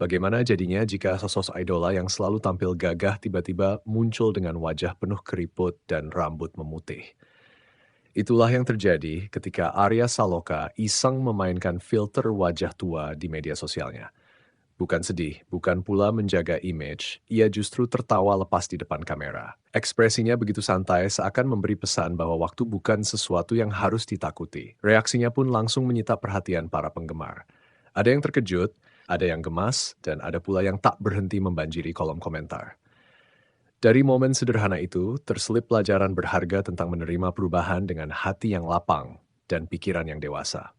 Bagaimana jadinya jika sosok idola yang selalu tampil gagah tiba-tiba muncul dengan wajah penuh keriput dan rambut memutih? Itulah yang terjadi ketika Arya Saloka iseng memainkan filter wajah tua di media sosialnya. Bukan sedih, bukan pula menjaga image, ia justru tertawa lepas di depan kamera. Ekspresinya begitu santai seakan memberi pesan bahwa waktu bukan sesuatu yang harus ditakuti. Reaksinya pun langsung menyita perhatian para penggemar. Ada yang terkejut, ada yang gemas, dan ada pula yang tak berhenti membanjiri kolom komentar. Dari momen sederhana itu, terselip pelajaran berharga tentang menerima perubahan dengan hati yang lapang dan pikiran yang dewasa.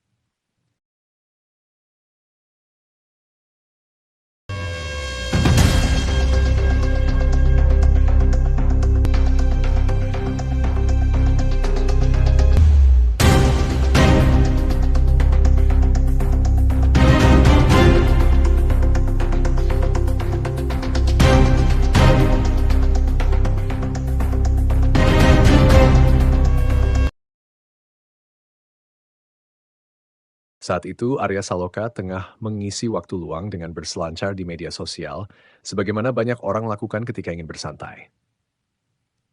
Saat itu, Arya Saloka tengah mengisi waktu luang dengan berselancar di media sosial, sebagaimana banyak orang lakukan ketika ingin bersantai.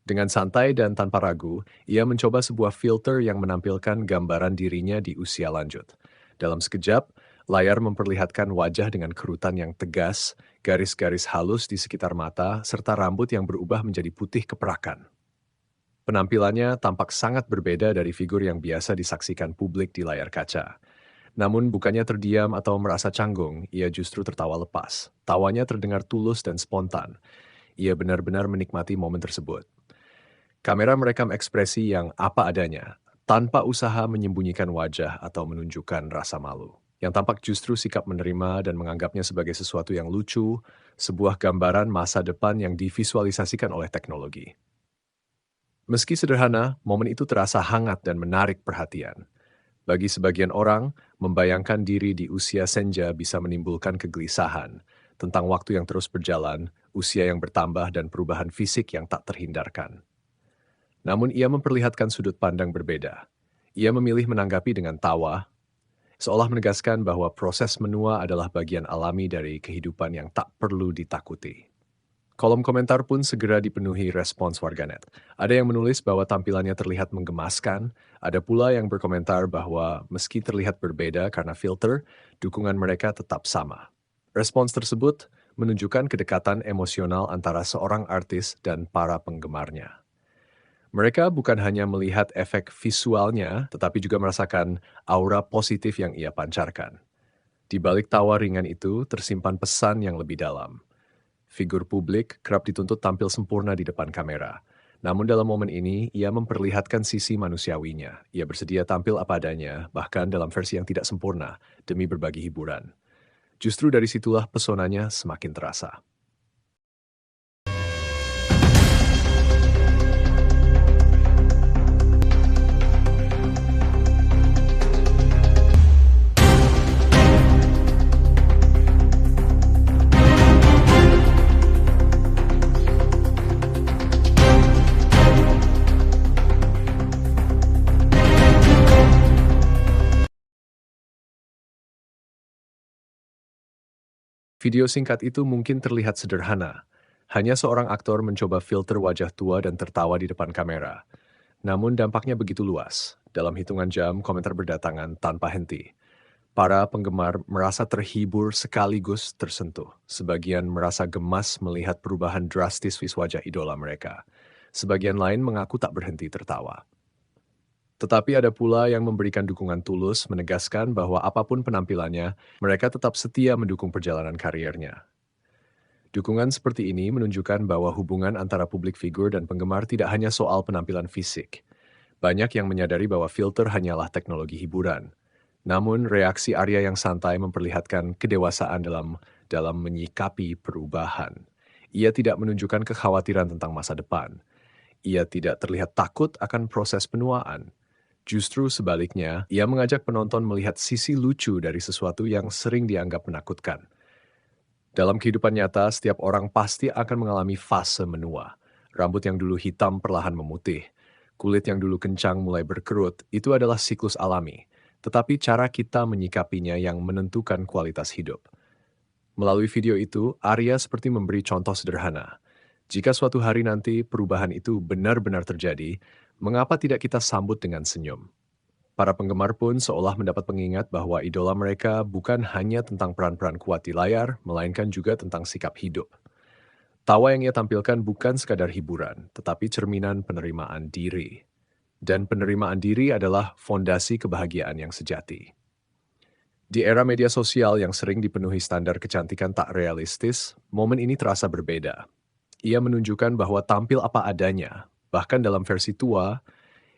Dengan santai dan tanpa ragu, ia mencoba sebuah filter yang menampilkan gambaran dirinya di usia lanjut. Dalam sekejap, layar memperlihatkan wajah dengan kerutan yang tegas, garis-garis halus di sekitar mata, serta rambut yang berubah menjadi putih keperakan. Penampilannya tampak sangat berbeda dari figur yang biasa disaksikan publik di layar kaca. Namun bukannya terdiam atau merasa canggung, ia justru tertawa lepas. Tawanya terdengar tulus dan spontan. Ia benar-benar menikmati momen tersebut. Kamera merekam ekspresi yang apa adanya, tanpa usaha menyembunyikan wajah atau menunjukkan rasa malu. Yang tampak justru sikap menerima dan menganggapnya sebagai sesuatu yang lucu, sebuah gambaran masa depan yang divisualisasikan oleh teknologi. Meski sederhana, momen itu terasa hangat dan menarik perhatian. Bagi sebagian orang, membayangkan diri di usia senja bisa menimbulkan kegelisahan tentang waktu yang terus berjalan, usia yang bertambah, dan perubahan fisik yang tak terhindarkan. Namun ia memperlihatkan sudut pandang berbeda. Ia memilih menanggapi dengan tawa, seolah menegaskan bahwa proses menua adalah bagian alami dari kehidupan yang tak perlu ditakuti. Kolom komentar pun segera dipenuhi respons warganet. Ada yang menulis bahwa tampilannya terlihat menggemaskan, ada pula yang berkomentar bahwa meski terlihat berbeda karena filter, dukungan mereka tetap sama. Respons tersebut menunjukkan kedekatan emosional antara seorang artis dan para penggemarnya. Mereka bukan hanya melihat efek visualnya, tetapi juga merasakan aura positif yang ia pancarkan. Di balik tawa ringan itu tersimpan pesan yang lebih dalam. Figur publik kerap dituntut tampil sempurna di depan kamera. Namun dalam momen ini, ia memperlihatkan sisi manusiawinya. Ia bersedia tampil apa adanya, bahkan dalam versi yang tidak sempurna, demi berbagi hiburan. Justru dari situlah pesonanya semakin terasa. Video singkat itu mungkin terlihat sederhana. Hanya seorang aktor mencoba filter wajah tua dan tertawa di depan kamera. Namun dampaknya begitu luas. Dalam hitungan jam, komentar berdatangan tanpa henti. Para penggemar merasa terhibur sekaligus tersentuh. Sebagian merasa gemas melihat perubahan drastis wajah idola mereka. Sebagian lain mengaku tak berhenti tertawa. Tetapi ada pula yang memberikan dukungan tulus, menegaskan bahwa apapun penampilannya, mereka tetap setia mendukung perjalanan karirnya. Dukungan seperti ini menunjukkan bahwa hubungan antara publik figur dan penggemar tidak hanya soal penampilan fisik. Banyak yang menyadari bahwa filter hanyalah teknologi hiburan. Namun, reaksi Arya yang santai memperlihatkan kedewasaan dalam menyikapi perubahan. Ia tidak menunjukkan kekhawatiran tentang masa depan. Ia tidak terlihat takut akan proses penuaan. Justru sebaliknya, ia mengajak penonton melihat sisi lucu dari sesuatu yang sering dianggap menakutkan. Dalam kehidupan nyata, setiap orang pasti akan mengalami fase menua. Rambut yang dulu hitam perlahan memutih. Kulit yang dulu kencang mulai berkerut, itu adalah siklus alami. Tetapi cara kita menyikapinya yang menentukan kualitas hidup. Melalui video itu, Arya seperti memberi contoh sederhana. Jika suatu hari nanti perubahan itu benar-benar terjadi, mengapa tidak kita sambut dengan senyum? Para penggemar pun seolah mendapat pengingat bahwa idola mereka bukan hanya tentang peran-peran kuat di layar, melainkan juga tentang sikap hidup. Tawa yang ia tampilkan bukan sekadar hiburan, tetapi cerminan penerimaan diri. Dan penerimaan diri adalah fondasi kebahagiaan yang sejati. Di era media sosial yang sering dipenuhi standar kecantikan tak realistis, momen ini terasa berbeda. Ia menunjukkan bahwa tampil apa adanya, bahkan dalam versi tua,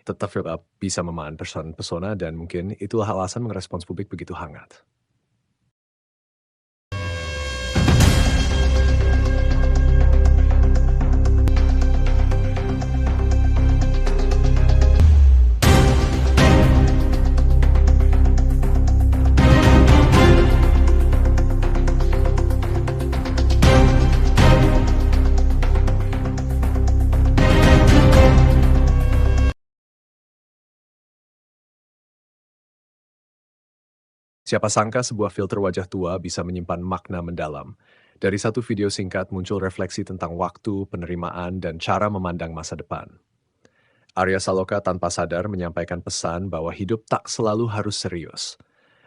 tetap bisa memahan pesona dan mungkin itulah alasan merespons publik begitu hangat. Siapa sangka sebuah filter wajah tua bisa menyimpan makna mendalam. Dari satu video singkat muncul refleksi tentang waktu, penerimaan, dan cara memandang masa depan. Arya Saloka tanpa sadar menyampaikan pesan bahwa hidup tak selalu harus serius.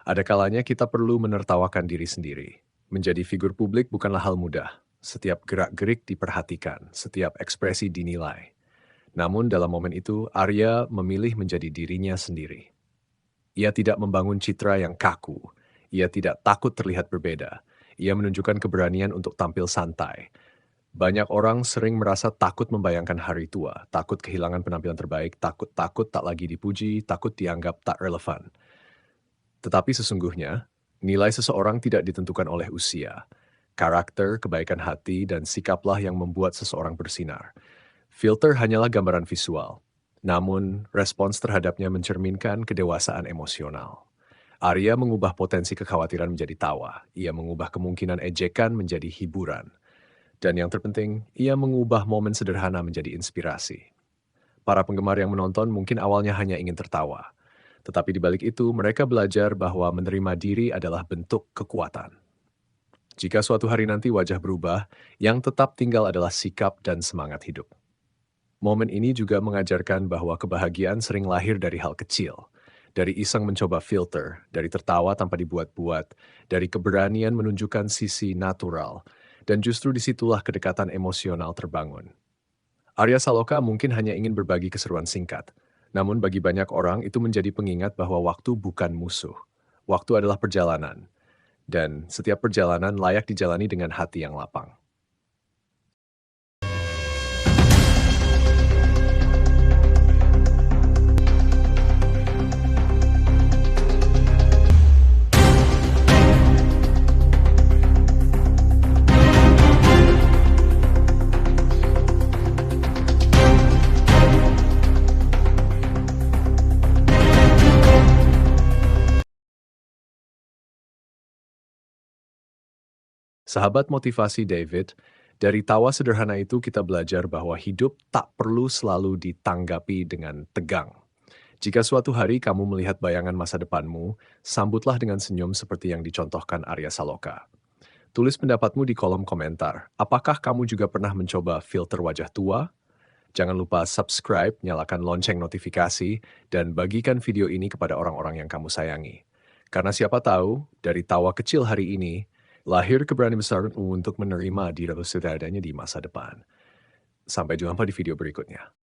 Ada kalanya kita perlu menertawakan diri sendiri. Menjadi figur publik bukanlah hal mudah. Setiap gerak-gerik diperhatikan, setiap ekspresi dinilai. Namun dalam momen itu, Arya memilih menjadi dirinya sendiri. Ia tidak membangun citra yang kaku. Ia tidak takut terlihat berbeda. Ia menunjukkan keberanian untuk tampil santai. Banyak orang sering merasa takut membayangkan hari tua, takut kehilangan penampilan terbaik, takut tak lagi dipuji, takut dianggap tak relevan. Tetapi sesungguhnya, nilai seseorang tidak ditentukan oleh usia. Karakter, kebaikan hati, dan sikaplah yang membuat seseorang bersinar. Filter hanyalah gambaran visual. Namun, respons terhadapnya mencerminkan kedewasaan emosional. Arya mengubah potensi kekhawatiran menjadi tawa. Ia mengubah kemungkinan ejekan menjadi hiburan. Dan yang terpenting, ia mengubah momen sederhana menjadi inspirasi. Para penggemar yang menonton mungkin awalnya hanya ingin tertawa. Tetapi di balik itu, mereka belajar bahwa menerima diri adalah bentuk kekuatan. Jika suatu hari nanti wajah berubah, yang tetap tinggal adalah sikap dan semangat hidup. Momen ini juga mengajarkan bahwa kebahagiaan sering lahir dari hal kecil. Dari iseng mencoba filter, dari tertawa tanpa dibuat-buat, dari keberanian menunjukkan sisi natural, dan justru disitulah kedekatan emosional terbangun. Arya Saloka mungkin hanya ingin berbagi keseruan singkat, namun bagi banyak orang itu menjadi pengingat bahwa waktu bukan musuh. Waktu adalah perjalanan, dan setiap perjalanan layak dijalani dengan hati yang lapang. Sahabat motivasi David, dari tawa sederhana itu kita belajar bahwa hidup tak perlu selalu ditanggapi dengan tegang. Jika suatu hari kamu melihat bayangan masa depanmu, sambutlah dengan senyum seperti yang dicontohkan Arya Saloka. Tulis pendapatmu di kolom komentar. Apakah kamu juga pernah mencoba filter wajah tua? Jangan lupa subscribe, nyalakan lonceng notifikasi, dan bagikan video ini kepada orang-orang yang kamu sayangi. Karena siapa tahu, dari tawa kecil hari ini, lahir keberanian besar untuk menerima diri seadanya di masa depan. Sampai jumpa di video berikutnya.